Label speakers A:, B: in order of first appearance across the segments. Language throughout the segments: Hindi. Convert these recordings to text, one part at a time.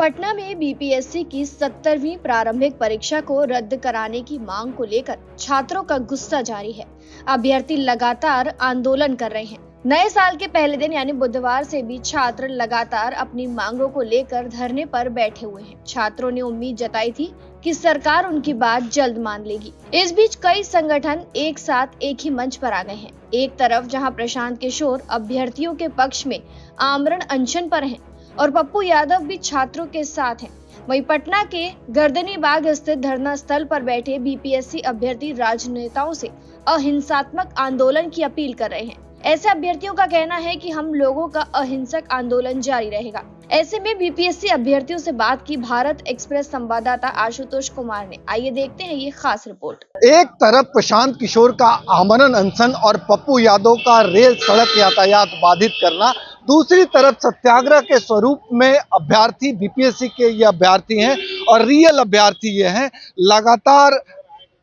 A: पटना में बीपीएससी की 70वीं प्रारंभिक परीक्षा को रद्द कराने की मांग को लेकर छात्रों का गुस्सा जारी है। अभ्यर्थी लगातार आंदोलन कर रहे हैं। नए साल के पहले दिन यानी बुधवार से भी छात्र लगातार अपनी मांगों को लेकर धरने पर बैठे हुए हैं। छात्रों ने उम्मीद जताई थी कि सरकार उनकी बात जल्द मान लेगी। इस बीच कई संगठन एक साथ एक ही मंच पर आ गए हैं। एक तरफ जहां प्रशांत किशोर अभ्यर्थियों के पक्ष में आमरण अनशन पर हैं और पप्पू यादव भी छात्रों के साथ हैं, वहीं पटना के गर्दनी बाग स्थित धरना स्थल पर बैठे बीपीएससी अभ्यर्थी राजनेताओं से अहिंसात्मक आंदोलन की अपील कर रहे हैं। ऐसे अभ्यर्थियों का कहना है कि हम लोगों का अहिंसक आंदोलन जारी रहेगा। ऐसे में बीपीएससी अभ्यर्थियों से बात की भारत एक्सप्रेस संवाददाता आशुतोष कुमार ने। आइए देखते हैं ये खास रिपोर्ट।
B: एक तरफ प्रशांत किशोर का आमरण अनशन और पप्पू यादव का रेल सड़क यातायात बाधित करना, दूसरी तरफ सत्याग्रह के स्वरूप में अभ्यर्थी बीपीएससी के ये अभ्यर्थी हैं और रियल अभ्यर्थी ये हैं, लगातार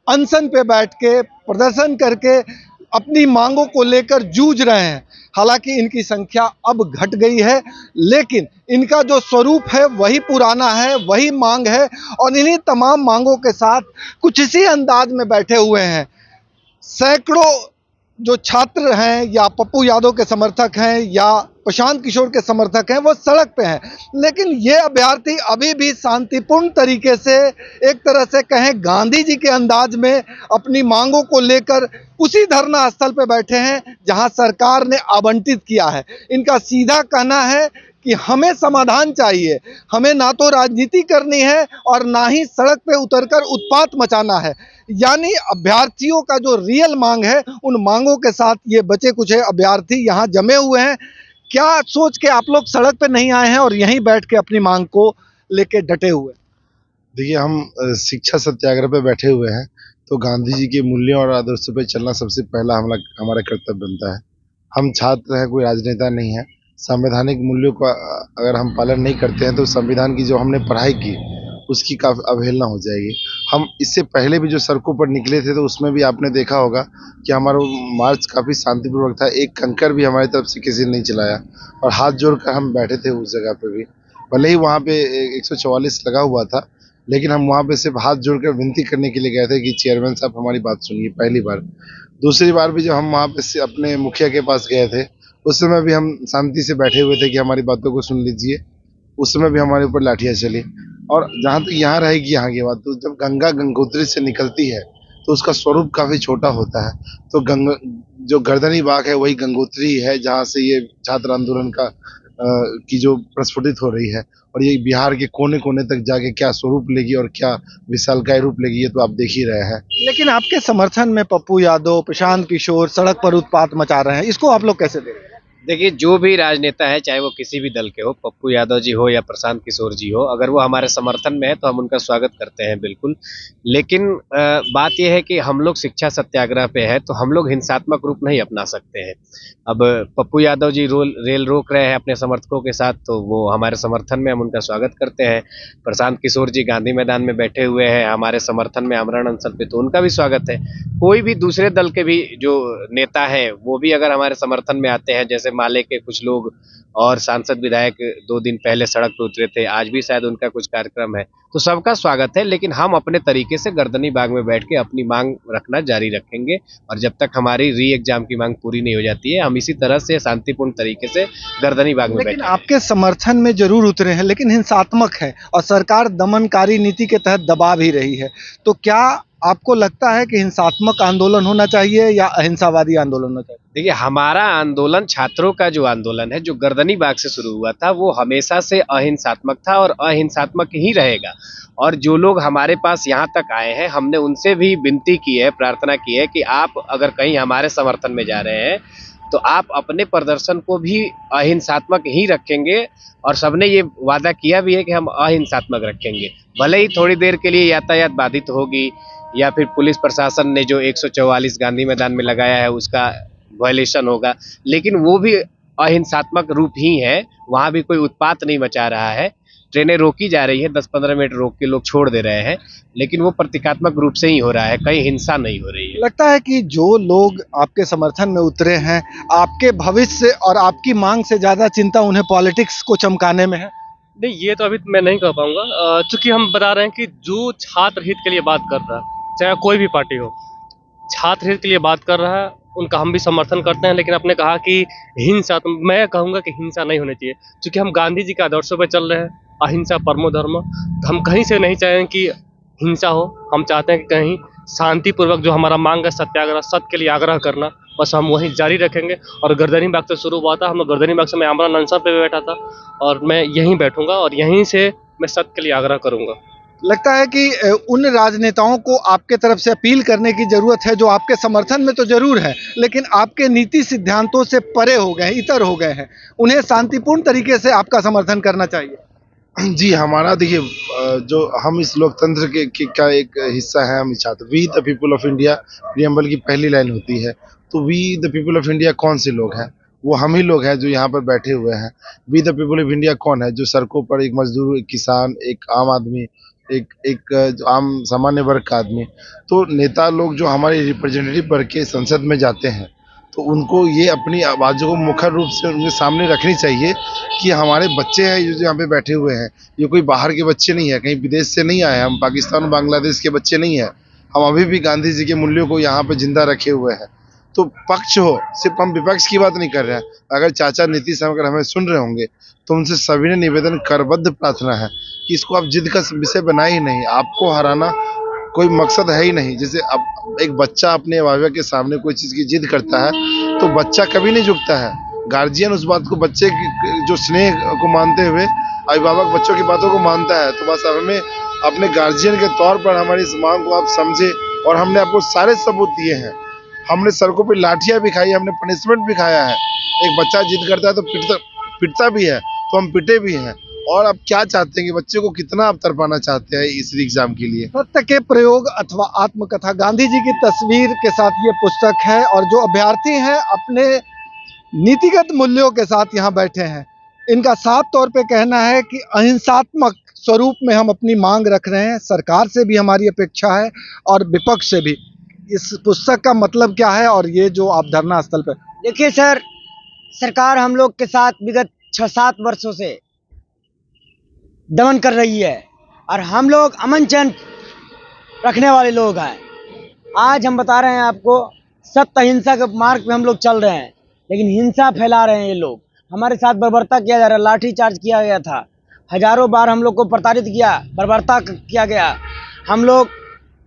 B: अनशन पे बैठ के प्रदर्शन करके अपनी मांगों को लेकर जूझ रहे हैं। हालांकि इनकी संख्या अब घट गई है, लेकिन इनका जो स्वरूप है वही पुराना है, वही मांग है और इन्हीं तमाम मांगों के साथ कुछ इसी अंदाज में बैठे हुए हैं। सैकड़ों जो छात्र हैं या पप्पू यादव के समर्थक हैं या प्रशांत किशोर के समर्थक हैं, वो सड़क पे हैं, लेकिन ये अभ्यर्थी अभी भी शांतिपूर्ण तरीके से, एक तरह से कहें गांधी जी के अंदाज में, अपनी मांगों को लेकर उसी धरना स्थल पे बैठे हैं जहां सरकार ने आवंटित किया है। इनका सीधा कहना है कि हमें समाधान चाहिए, हमें ना तो राजनीति करनी है और ना ही सड़क पे उतरकर उत्पात मचाना है। यानी अभ्यर्थियों का जो रियल मांग है, उन मांगों के साथ ये बचे कुछ अभ्यर्थी यहाँ जमे हुए हैं। क्या सोच के आप लोग सड़क पे नहीं आए हैं और यहीं बैठ के अपनी मांग को लेके डटे हुए?
C: देखिए, हम शिक्षा सत्याग्रह पे बैठे हुए हैं, तो गांधी जी के मूल्यों और आदर्शों पे चलना सबसे पहला हमारा कर्तव्य बनता है। हम छात्र हैं, कोई राजनेता नहीं है। संवैधानिक मूल्यों का अगर हम पालन नहीं करते हैं तो संविधान की जो हमने पढ़ाई की उसकी काफी अवहेलना हो जाएगी। हम इससे पहले भी जो सड़कों पर निकले थे तो उसमें भी आपने देखा होगा कि हमारा मार्च काफ़ी शांतिपूर्वक था। एक कंकर भी हमारी तरफ से किसी ने नहीं चलाया और हाथ जोड़कर हम बैठे थे उस जगह पे भी। भले ही वहाँ पे 144 लगा हुआ था, लेकिन हम वहाँ पे सिर्फ हाथ जोड़कर विनती करने के लिए गए थे कि चेयरमैन साहब हमारी बात सुनिए। पहली बार। दूसरी बार भी जब हम वहाँ पे अपने मुखिया के पास गए थे, उस समय भी हम शांति से बैठे हुए थे कि हमारी बातों को सुन लीजिए। उस समय भी हमारे ऊपर लाठियाँ चली। और जहाँ तक यहाँ रहेगी यहाँ की बात, तो जब गंगा गंगोत्री से निकलती है तो उसका स्वरूप काफ़ी छोटा होता है। तो जो गर्दनी बाग है वही गंगोत्री है जहाँ से ये छात्र आंदोलन की जो प्रस्फुटित हो रही है, और ये बिहार के कोने कोने तक जाके क्या स्वरूप लेगी और क्या विशालकाय रूप लेगी, ये तो आप देख ही रहे हैं।
B: लेकिन आपके समर्थन में पप्पू यादव, प्रशांत किशोर सड़क पर उत्पात मचा रहे हैं, इसको आप लोग कैसे देख रहे हैं?
D: देखिए, जो भी राजनेता है, चाहे वो किसी भी दल के हो, पप्पू यादव जी हो या प्रशांत किशोर जी हो, अगर वो हमारे समर्थन में है तो हम उनका स्वागत करते हैं बिल्कुल। लेकिन बात यह है कि हम लोग शिक्षा सत्याग्रह पे है तो हम लोग हिंसात्मक रूप नहीं अपना सकते हैं। अब पप्पू यादव जी रेल रोक रहे हैं अपने समर्थकों के साथ, तो वो हमारे समर्थन में, हम उनका स्वागत करते हैं। प्रशांत किशोर जी गांधी मैदान में बैठे हुए हैं हमारे समर्थन में आमरण अनशन पे, तो उनका भी स्वागत है। कोई भी दूसरे दल के भी जो नेता है वो भी अगर हमारे समर्थन में आते हैं, जैसे माले के कुछ लोग और सांसद विधायक 2 दिन पहले सड़क पर उतरे थे, आज भी शायद उनका कुछ कार्यक्रम है, तो सबका स्वागत है। लेकिन हम अपने तरीके से गर्दनी बाग में बैठ के अपनी मांग रखना जारी रखेंगे और जब तक हमारी री एग्जाम की मांग पूरी नहीं हो जाती है, हम इसी तरह से शांतिपूर्ण तरीके से गर्दनी बाग में बैठे।
B: आपके समर्थन में जरूर उतरे हैं, लेकिन हिंसात्मक है और सरकार दमनकारी नीति के तहत दबा भी रही है, तो क्या आपको लगता है कि हिंसात्मक आंदोलन होना चाहिए या अहिंसावादी आंदोलन होना चाहिए?
D: देखिए, हमारा आंदोलन, छात्रों का जो आंदोलन है, जो गर्दनी बाग से शुरू हुआ था, वो हमेशा से अहिंसात्मक था और अहिंसात्मक ही रहेगा। और जो लोग हमारे पास यहाँ तक आए हैं, हमने उनसे भी विनती की है, प्रार्थना की है कि आप अगर कहीं हमारे समर्थन में जा रहे हैं तो आप अपने प्रदर्शन को भी अहिंसात्मक ही रखेंगे। और सबने ये वादा किया भी है कि हम अहिंसात्मक रखेंगे। भले ही थोड़ी देर के लिए यातायात बाधित होगी या फिर पुलिस प्रशासन ने जो 144 गांधी मैदान में लगाया है उसका वायलेशन होगा, लेकिन वो भी अहिंसात्मक रूप ही है। वहाँ भी कोई उत्पात नहीं मचा रहा है। ट्रेनें रोकी जा रही है, 10-15 मिनट रोक के लोग छोड़ दे रहे हैं, लेकिन वो प्रतीकात्मक रूप से ही हो रहा है, कहीं हिंसा नहीं हो रही है।
B: लगता है कि जो लोग आपके समर्थन में उतरे हैं, आपके भविष्य और आपकी मांग से ज्यादा चिंता उन्हें पॉलिटिक्स को चमकाने में है।
E: नहीं, ये तो अभी मैं नहीं कह पाऊंगा, चूंकि हम बता रहे हैं कि जो छात्र हित के लिए बात कर रहा है, चाहे कोई भी पार्टी हो, छात्र हित के लिए बात कर रहा है, उनका हम भी समर्थन करते हैं। लेकिन आपने कहा कि हिंसा, तो मैं कहूंगा कि हिंसा नहीं होनी चाहिए, क्योंकि हम गांधी जी के आदर्शों पर चल रहे हैं, अहिंसा परमो धर्म। तो हम कहीं से नहीं चाहें कि हिंसा हो। हम चाहते हैं कि कहीं शांतिपूर्वक जो हमारा मांग है सत्याग्रह, सत्य के लिए आग्रह करना, बस हम वहीं जारी रखेंगे। और गर्दनी बाग से शुरू हुआ था, हम लोग गर्दनी बाग से, मैं आमरण अनशन पे भी बैठा था और मैं यहीं बैठूंगा और यहीं से मैं सत्य के लिए आग्रह करूंगा।
B: लगता है कि उन राजनेताओं को आपके तरफ से अपील करने की जरूरत है जो आपके समर्थन में तो जरूर है, लेकिन आपके नीति सिद्धांतों से परे हो गए हैं, इतर हो गए हैं। उन्हें शांतिपूर्ण तरीके से आपका समर्थन करना चाहिए।
C: जी, हमारा देखिए, जो हम इस लोकतंत्र का एक हिस्सा है, हम छात्र। We the people of India preamble की पहली लाइन होती है। तो we the people of India कौन से लोग हैं? वो हम ही लोग हैं जो यहाँ पर बैठे हुए हैं। We the people of India कौन है? जो सड़कों पर एक मजदूर, एक किसान, एक आम आदमी, एक एक जो आम सामान्य वर्ग का आदमी। तो नेता लोग जो हमारे रिप्रेजेंटेटिव बन के संसद में जाते हैं, तो उनको ये अपनी आवाज़ों को मुखर रूप से उनके सामने रखनी चाहिए कि हमारे बच्चे हैं जो यहाँ पे बैठे हुए हैं, ये कोई बाहर के बच्चे नहीं है, कहीं विदेश से नहीं आए, हम पाकिस्तान और बांग्लादेश के बच्चे नहीं हैं। हम अभी भी गांधी जी के मूल्यों को यहाँ पे जिंदा रखे हुए हैं। तो पक्ष हो, सिर्फ हम विपक्ष की बात नहीं कर रहे हैं। अगर चाचा नीतीश अगर हमें सुन रहे होंगे तो उनसे सभी ने निवेदन, करबद्ध प्रार्थना है कि इसको आप जिद का विषय बनाए ही नहीं। आपको हराना कोई मकसद है ही नहीं। जैसे अब एक बच्चा अपने अभिभावक के सामने कोई चीज़ की जिद करता है तो बच्चा कभी नहीं झुकता है। गार्जियन उस बात को, बच्चे की जो स्नेह को मानते हुए अभिभावक बच्चों की बातों को मानता है। तो बस अब हमें अपने गार्जियन के तौर पर हमारी इस मांग को आप समझे, और हमने आपको सारे सबूत दिए हैं। हमने सड़कों पर लाठियां भी खाई, हमने पनिशमेंट भी खाया है। एक बच्चा जिद करता है तो पिटता भी है, तो हम पिटे भी हैं। और आप क्या चाहते हैं कि बच्चे को कितना आप तरपाना चाहते हैं इस एग्जाम के लिए?
B: सत्य के प्रयोग अथवा आत्मकथा, गांधी जी की तस्वीर के साथ ये पुस्तक है। और जो अभ्यर्थी हैं अपने नीतिगत मूल्यों के साथ यहाँ बैठे हैं, इनका साफ तौर पे कहना है कि अहिंसात्मक स्वरूप में हम अपनी मांग रख रहे हैं। सरकार से भी हमारी अपेक्षा है और विपक्ष से भी। इस पुस्तक का मतलब क्या है और ये जो आप धरना स्थल पे?
F: देखिए सर, सरकार हम लोग के साथ विगत 6-7 वर्षों से दमन कर रही है और हम लोग अमन चैन रखने वाले लोग हैं। आज हम बता रहे हैं आपको, सत्य अहिंसा के मार्ग पे हम लोग चल रहे हैं, लेकिन हिंसा फैला रहे हैं ये लोग। हमारे साथ बर्बरता किया जा रहा है, लाठी चार्ज किया गया था, हजारों बार हम लोग को प्रताड़ित किया, बर्बरता किया गया। हम लोग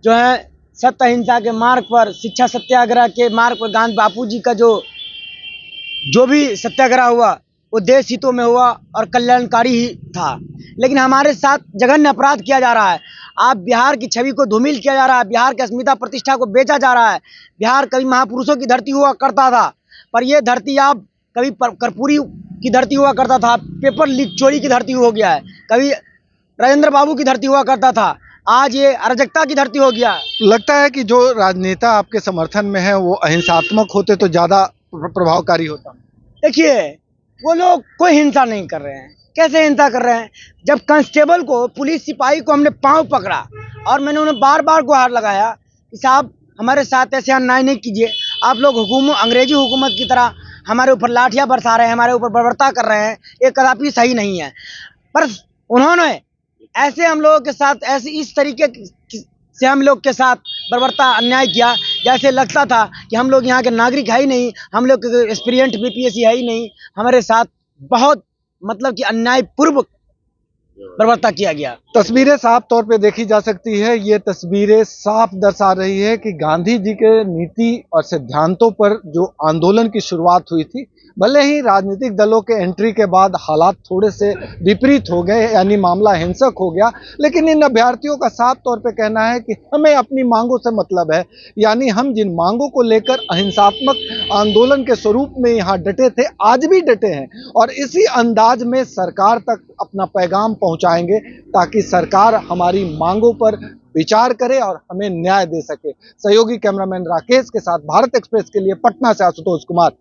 F: जो है सत्य अहिंसा के मार्ग पर, शिक्षा सत्याग्रह के मार्ग पर, गांधी बापू जी का जो भी सत्याग्रह हुआ वो देश हितों में हुआ और कल्याणकारी ही था। लेकिन हमारे साथ जघन्य अपराध किया जा रहा है। आप बिहार की छवि को धूमिल किया जा रहा है, बिहार की अस्मिता प्रतिष्ठा को बेचा जा रहा है। बिहार कभी महापुरुषों की धरती हुआ करता था, पर यह धरती आप कभी कर्पूरी की धरती हुआ करता था, पेपर लीक चोरी की धरती हो गया है। कभी राजेंद्र बाबू की धरती हुआ करता था, आज ये अराजकता की धरती हो गया।
B: लगता है कि जो राजनेता आपके समर्थन में है वो अहिंसात्मक होते तो ज्यादा प्रभावकारी होता।
F: देखिए, वो लोग कोई हिंसा नहीं कर रहे हैं। कैसे हिंसा कर रहे हैं? जब कांस्टेबल को, पुलिस सिपाही को हमने पांव पकड़ा और मैंने उन्हें बार बार गुहार लगाया कि साहब हमारे साथ ऐसे अन्याय नहीं कीजिए। आप लोग अंग्रेजी हुकूमत की तरह हमारे ऊपर लाठियां बरसा रहे हैं, हमारे ऊपर बर्बरता कर रहे हैं, ये कदापि सही नहीं है। पर उन्होंने ऐसे हम लोगों के साथ, ऐसे इस तरीके से हम लोग के साथ बर्बरता, अन्याय किया, जैसे लगता था कि हम लोग यहाँ के नागरिक है ही नहीं, हम लोग एक्सपीरियंस बीपीएससी है ही नहीं। हमारे साथ बहुत मतलब कि अन्यायपूर्वक बर्बरता किया गया।
B: तस्वीरें साफ तौर पे देखी जा सकती है। ये तस्वीरें साफ दर्शा रही है कि गांधी जी के नीति और सिद्धांतों पर जो आंदोलन की शुरुआत हुई थी, भले ही राजनीतिक दलों के एंट्री के बाद हालात थोड़े से विपरीत हो गए, यानी मामला हिंसक हो गया, लेकिन इन अभ्यर्थियों का साफ तौर पे कहना है कि हमें अपनी मांगों से मतलब है। यानी हम जिन मांगों को लेकर अहिंसात्मक आंदोलन के स्वरूप में यहाँ डटे थे, आज भी डटे हैं और इसी अंदाज में सरकार तक अपना पैगाम पहुंचाएंगे ताकि सरकार हमारी मांगों पर विचार करे और हमें न्याय दे सके। सहयोगी कैमरामैन राकेश के साथ भारत एक्सप्रेस के लिए पटना से आशुतोष कुमार।